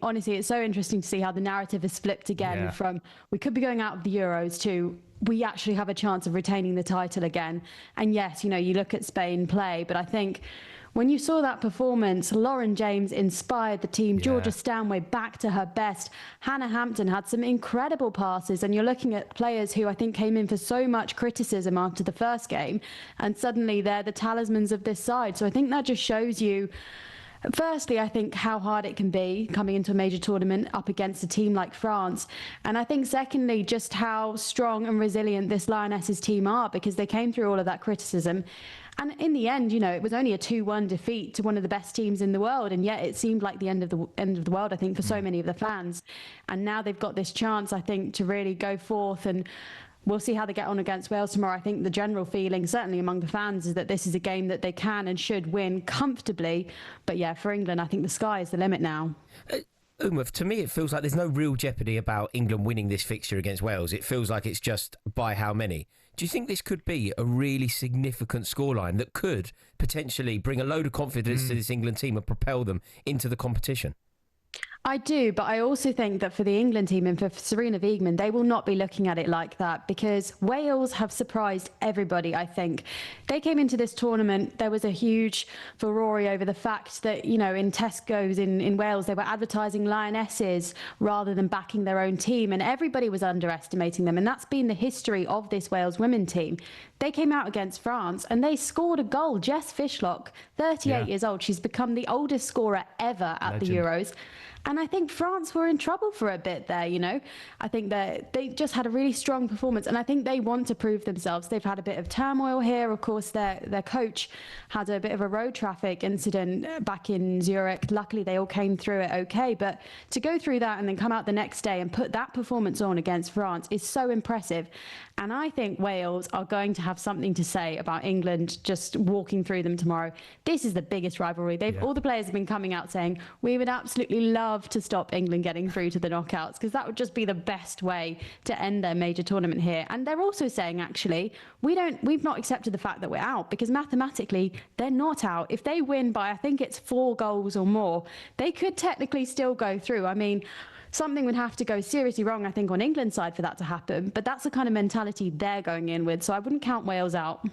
honestly, it's so interesting to see how the narrative has flipped again from we could be going out of the Euros to we actually have a chance of retaining the title again. And yes, you know, you look at Spain play, but I think when you saw that performance, Lauren James inspired the team. Georgia Stanway back to her best. Hannah Hampton had some incredible passes. And you're looking at players who I think came in for so much criticism after the first game. And suddenly they're the talismans of this side. So I think that just shows you, firstly, I think how hard it can be coming into a major tournament up against a team like France. And I think secondly, just how strong and resilient this Lionesses team are, because they came through all of that criticism. And in the end, you know, it was only a 2-1 defeat to one of the best teams in the world. And yet it seemed like the end of the world, I think, for so many of the fans. And now they've got this chance, I think, to really go forth, and we'll see how they get on against Wales tomorrow. I think the general feeling, certainly among the fans, is that this is a game that they can and should win comfortably. But yeah, for England, I think the sky is the limit now. Uma, to me, it feels like there's no real jeopardy about England winning this fixture against Wales. It feels like it's just by how many. Do you think this could be a really significant scoreline that could potentially bring a load of confidence to this England team and propel them into the competition? I do, but I also think that for the England team and for Serena Wiegman, they will not be looking at it like that, because Wales have surprised everybody, I think. They came into this tournament, there was a huge furore over the fact that, you know, in Tesco's in Wales, they were advertising Lionesses rather than backing their own team, and everybody was underestimating them, and that's been the history of this Wales women team. They came out against France and they scored a goal. Jess Fishlock, 38 years old, she's become the oldest scorer ever at the Euros. And I think France were in trouble for a bit there, you know. I think that they just had a really strong performance, and I think they want to prove themselves. They've had a bit of turmoil here. Of course, their coach had a bit of a road traffic incident back in Zurich. Luckily, they all came through it okay. But to go through that and then come out the next day and put that performance on against France is so impressive. And I think Wales are going to have something to say about England just walking through them tomorrow. This is the biggest rivalry. All the players have been coming out saying, we would absolutely love to stop England getting through to the knockouts, because that would just be the best way to end their major tournament here. And they're also saying, actually, we've not accepted the fact that we're out, because mathematically they're not out. If they win by, I think it's 4 goals or more, they could technically still go through. I mean, something would have to go seriously wrong, I think, on England's side for that to happen. But that's the kind of mentality they're going in with. So I wouldn't count Wales out.